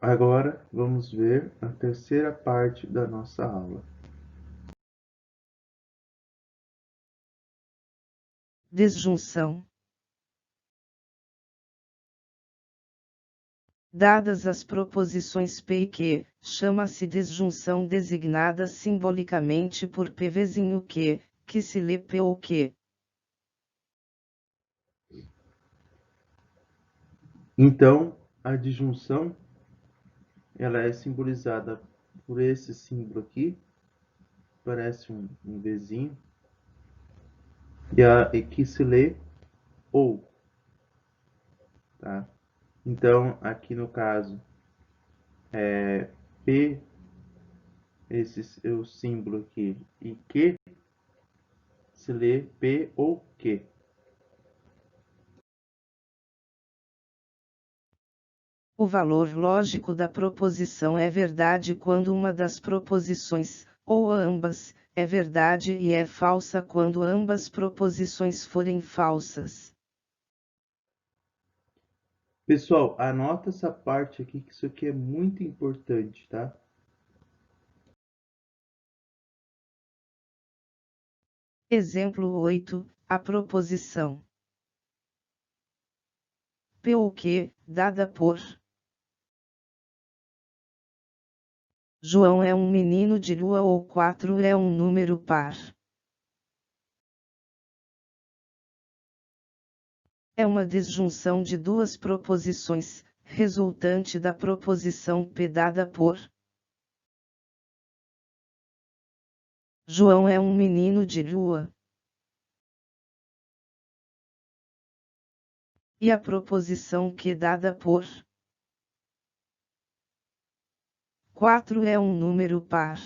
Agora vamos ver a terceira parte da nossa aula. Desjunção. Dadas as proposições P e Q, chama-se desjunção designada simbolicamente por P vezes Q, que se lê P ou Q. Então, a disjunção ela é simbolizada por esse símbolo aqui, parece um Vzinho, e que se lê ou, tá? Então, aqui no caso, P, esse é o símbolo aqui, e Q se lê P ou Q. O valor lógico da proposição é verdade quando uma das proposições, ou ambas, é verdade e é falsa quando ambas proposições forem falsas. Pessoal, anota essa parte aqui, que isso aqui é muito importante, tá? Exemplo 8, a proposição P ou Q, dada por João é um menino de lua ou 4 é um número par. É uma disjunção de duas proposições, resultante da proposição P dada por João é um menino de lua. E a proposição Q dada por 4 é um número par.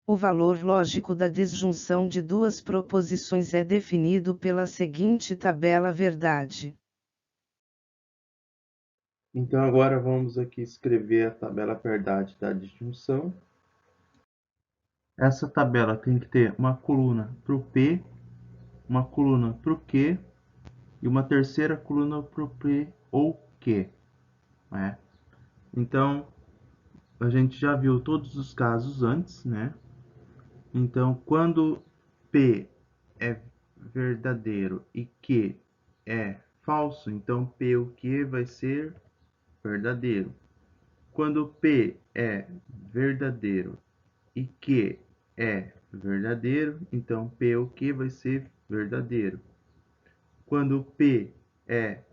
O valor lógico da disjunção de duas proposições é definido pela seguinte tabela verdade. Então, agora vamos aqui escrever a tabela verdade da disjunção. Essa tabela tem que ter uma coluna para o P, uma coluna para o Q e uma terceira coluna para o P ou Q, né? Então, a gente já viu todos os casos antes, né? Então, quando P é verdadeiro e Q é falso, então P ou Q vai ser verdadeiro. Quando P é verdadeiro e Q é verdadeiro, então P ou Q vai ser verdadeiro. Quando P é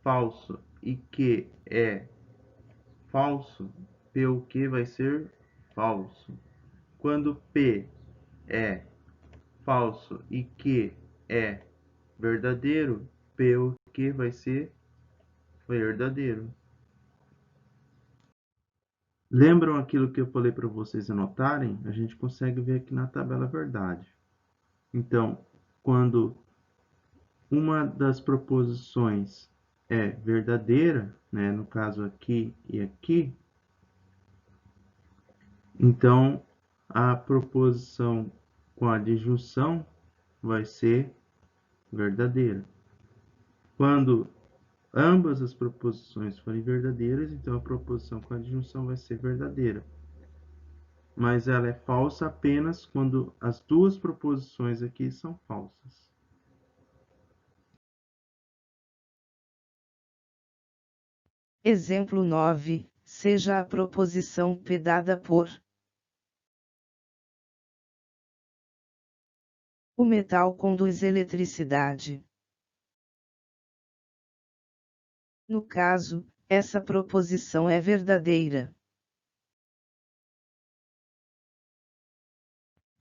falso e Q é falso, P ou Q vai ser falso. Quando P é falso e Q é verdadeiro, P ou Q vai ser verdadeiro. Lembram aquilo que eu falei para vocês anotarem? A gente consegue ver aqui na tabela verdade. Então, quando uma das proposições é verdadeira, né, no caso aqui e aqui, então a proposição com a disjunção vai ser verdadeira. Quando ambas as proposições forem verdadeiras, então a proposição com a disjunção vai ser verdadeira. Mas ela é falsa apenas quando as duas proposições aqui são falsas. Exemplo 9, seja a proposição P dada por o metal conduz eletricidade. No caso, essa proposição é verdadeira.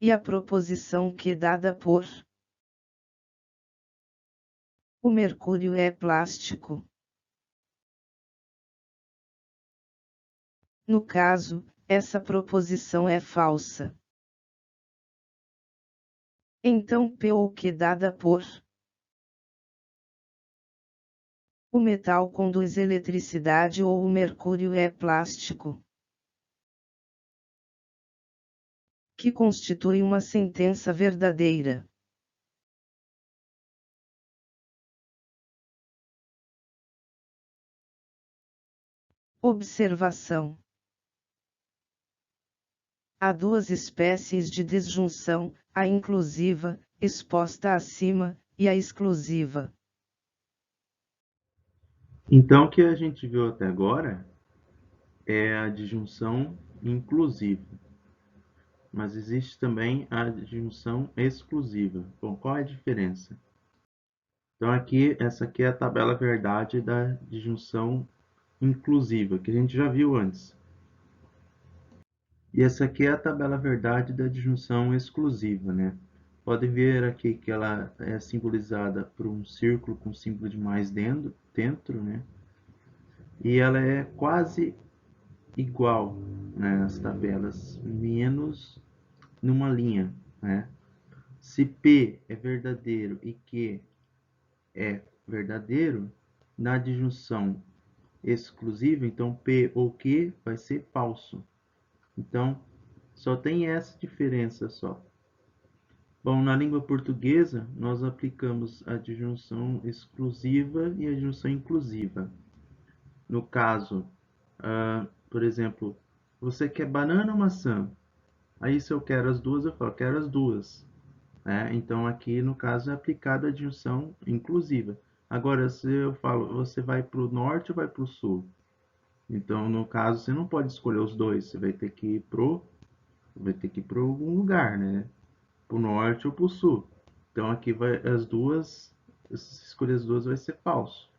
E a proposição Q dada por o mercúrio é plástico. No caso, essa proposição é falsa. Então P ou Q dada por o metal conduz eletricidade ou o mercúrio é plástico, que constitui uma sentença verdadeira. Observação: há duas espécies de disjunção, a inclusiva, exposta acima, e a exclusiva. Então, o que a gente viu até agora é a disjunção inclusiva, mas existe também a disjunção exclusiva. Bom, qual é a diferença? Então, essa aqui é a tabela verdade da disjunção inclusiva, que a gente já viu antes. E essa aqui é a tabela verdade da disjunção exclusiva, né? Pode ver aqui que ela é simbolizada por um círculo com símbolo de mais dentro, né? E ela é quase igual, né, as tabelas, menos numa linha, né? Se P é verdadeiro e Q é verdadeiro, na disjunção exclusiva, então P ou Q vai ser falso. Então, só tem essa diferença só. Bom, na língua portuguesa, nós aplicamos a disjunção exclusiva e a disjunção inclusiva. No caso, por exemplo, você quer banana ou maçã? Aí, se eu quero as duas, eu falo, quero as duas. Então, aqui, no caso, é aplicada a disjunção inclusiva. Agora, se eu falo, você vai para o norte ou vai para o sul? Então, no caso, você não pode escolher os dois. Você vai ter que ir para algum lugar, né? Para o norte ou para o sul. Então, aqui vai as duas, se escolher as duas, vai ser falso.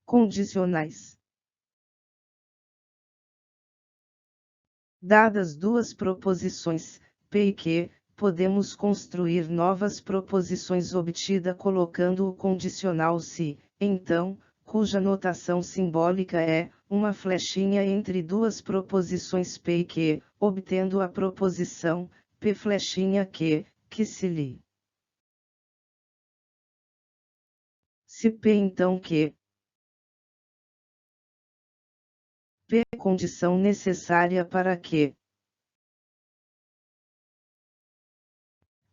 Condicionais. Dadas duas proposições, P e Q, podemos construir novas proposições obtida colocando o condicional se, então, cuja notação simbólica é uma flechinha entre duas proposições P e Q, obtendo a proposição P flechinha Q, que se lê. Se P então Q. P é condição necessária para Q.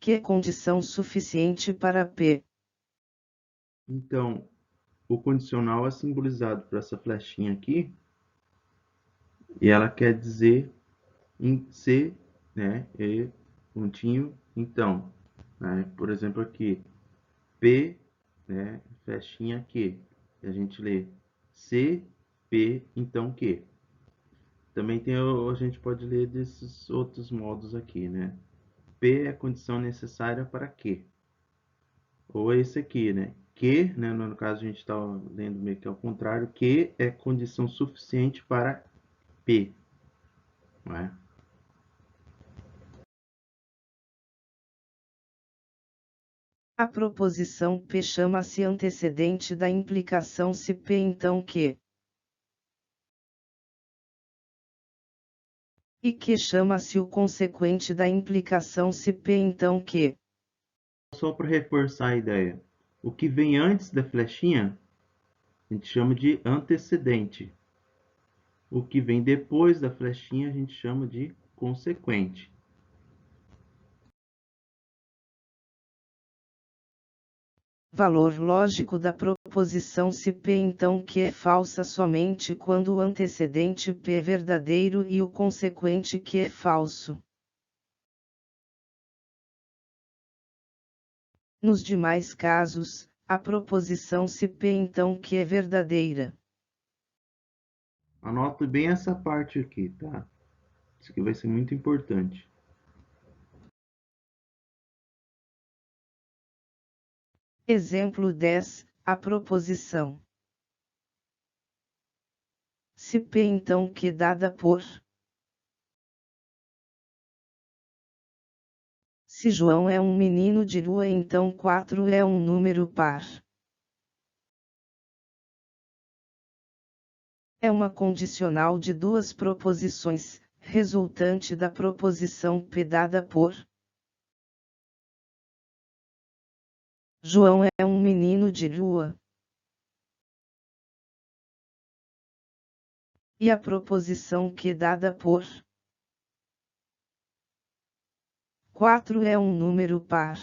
Q é condição suficiente para P. Então, o condicional é simbolizado por essa flechinha aqui, e ela quer dizer em se, né, e pontinho, então, né, por exemplo aqui, P, né, flechinha Q, e a gente lê se, P, então Q. Também a gente pode ler desses outros modos aqui, né, P é a condição necessária para Q, ou esse aqui, né, Q, né, no caso a gente está lendo meio que ao contrário, Q é condição suficiente para P, não é? A proposição P chama-se antecedente da implicação se P então Q. E Q chama-se o consequente da implicação se P então Q. Só para reforçar a ideia, o que vem antes da flechinha a gente chama de antecedente. O que vem depois da flechinha a gente chama de consequente. Valor lógico da proposição se P então Q é falsa somente quando o antecedente P é verdadeiro e o consequente Q é falso. Nos demais casos, a proposição se P então Q é verdadeira. Anota bem essa parte aqui, tá? Isso aqui vai ser muito importante. Exemplo 10, a proposição. Se P então Q dada por. Se João é um menino de rua, então 4 é um número par. É uma condicional de duas proposições, resultante da proposição P dada por. João é um menino de rua. E a proposição Q dada por. 4 é um número par.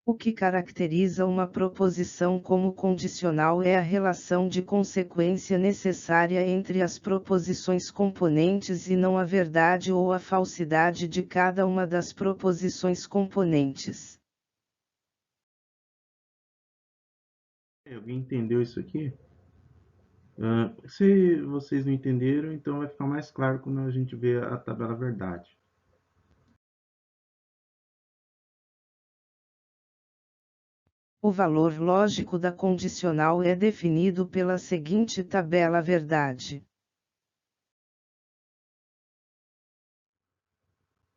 O que caracteriza uma proposição como condicional é a relação de consequência necessária entre as proposições componentes e não a verdade ou a falsidade de cada uma das proposições componentes. Alguém entendeu isso aqui? Se vocês não entenderam, então vai ficar mais claro quando a gente vê a tabela verdade. O valor lógico da condicional é definido pela seguinte tabela verdade.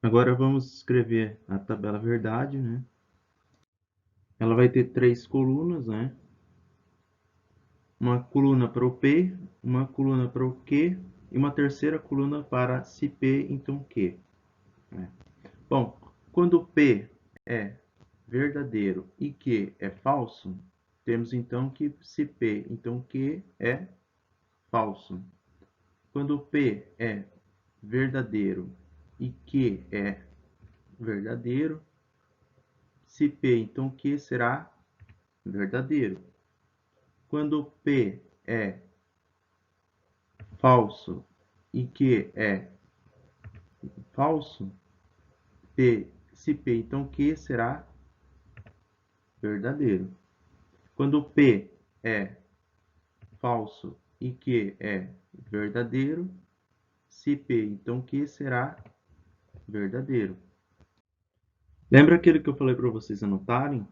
Agora vamos escrever a tabela verdade, né? Ela vai ter 3 colunas, né? Uma coluna para o P, uma coluna para o Q e uma terceira coluna para se P, então Q. Né? Bom, quando P é verdadeiro e Q é falso, temos então que se P, então Q é falso. Quando P é verdadeiro e Q é verdadeiro, se P, então Q será verdadeiro. Quando P é falso e Q é falso, P, se P, então Q será verdadeiro. Quando P é falso e Q é verdadeiro, se P, então Q será verdadeiro. Lembra aquilo que eu falei para vocês anotarem?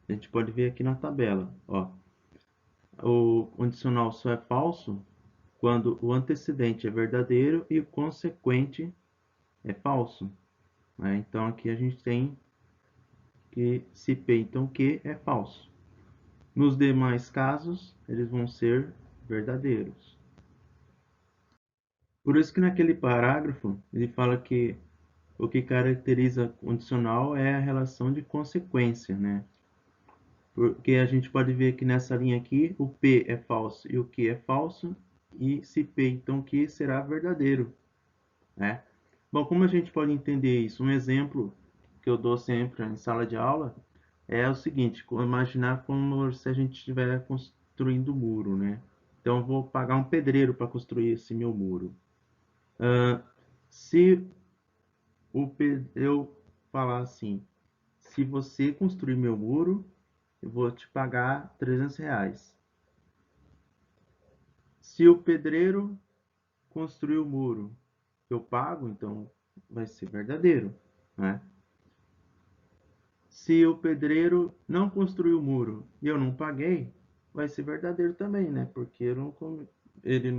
A gente pode ver aqui na tabela. Ó. O condicional só é falso quando o antecedente é verdadeiro e o consequente é falso. Né? Então aqui a gente tem que se P, então Q é falso. Nos demais casos, eles vão ser verdadeiros. Por isso que naquele parágrafo ele fala que o que caracteriza condicional é a relação de consequência, né? Porque a gente pode ver que nessa linha aqui, o P é falso e o Q é falso, e se P, então Q será verdadeiro, né? Bom, como a gente pode entender isso? Um exemplo que eu dou sempre em sala de aula é o seguinte: imaginar como se a gente estiver construindo um muro, né? Então eu vou pagar um pedreiro para construir esse meu muro. Se eu falar assim, se você construir meu muro, eu vou te pagar R$ 300. Se o pedreiro construir o muro, eu pago, então vai ser verdadeiro, né? Se o pedreiro não construiu o muro e eu não paguei, vai ser verdadeiro também, né? Porque ele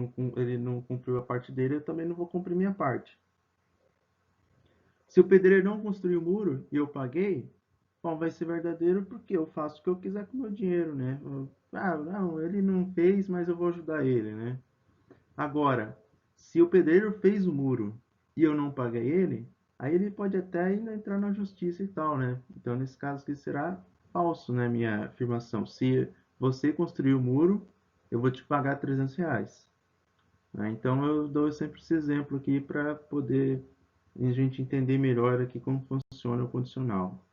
não cumpriu a parte dele, eu também não vou cumprir minha parte. Se o pedreiro não construiu o muro e eu paguei, bom, vai ser verdadeiro porque eu faço o que eu quiser com o meu dinheiro, né? Não, ele não fez, mas eu vou ajudar ele, né? Agora, se o pedreiro fez o muro e eu não paguei ele, aí ele pode até ainda entrar na justiça e tal, né? Então, nesse caso aqui será falso, né, minha afirmação. Se você construiu o muro, eu vou te pagar R$ 300. Né? Então, eu dou sempre esse exemplo aqui para poder a gente entender melhor aqui como funciona o condicional.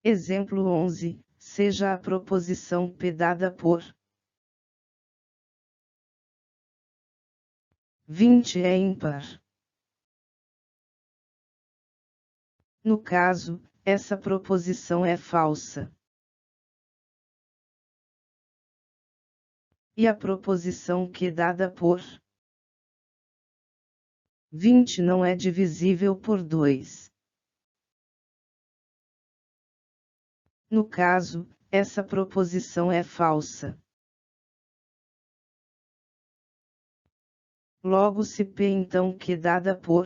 Exemplo 11. Seja a proposição P dada por 20 é ímpar. No caso, essa proposição é falsa. E a proposição Q dada por 20 não é divisível por 2. No caso, essa proposição é falsa. Logo se P então Q dada por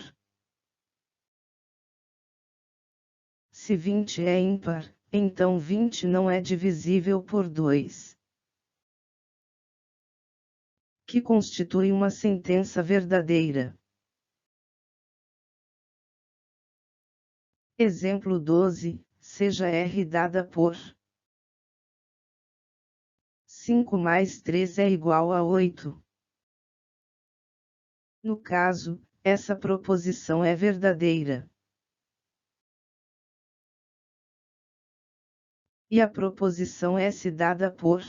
se 20 é ímpar, então 20 não é divisível por 2. Que constitui uma sentença verdadeira. Exemplo 12, seja R dada por 5 mais 3 é igual a 8. No caso, essa proposição é verdadeira. E a proposição S dada por: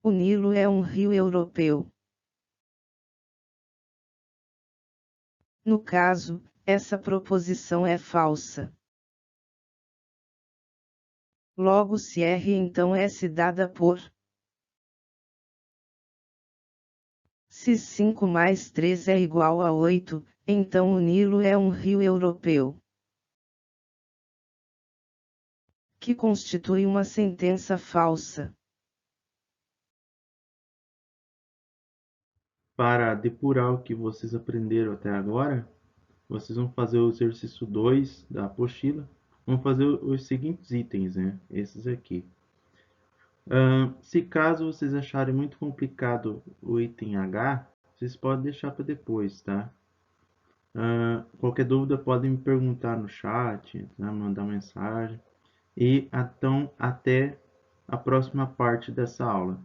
o Nilo é um rio europeu. No caso, essa proposição é falsa. Logo, se R então S dada por: se 5 mais 3 é igual a 8, então o Nilo é um rio europeu. Que constitui uma sentença falsa. Para depurar o que vocês aprenderam até agora, vocês vão fazer o exercício 2 da apostila. Vão fazer os seguintes itens, né? Esses aqui. Se caso vocês acharem muito complicado o item H, vocês podem deixar para depois, tá? Qualquer dúvida podem me perguntar no chat, né? Mandar mensagem. E então até a próxima parte dessa aula.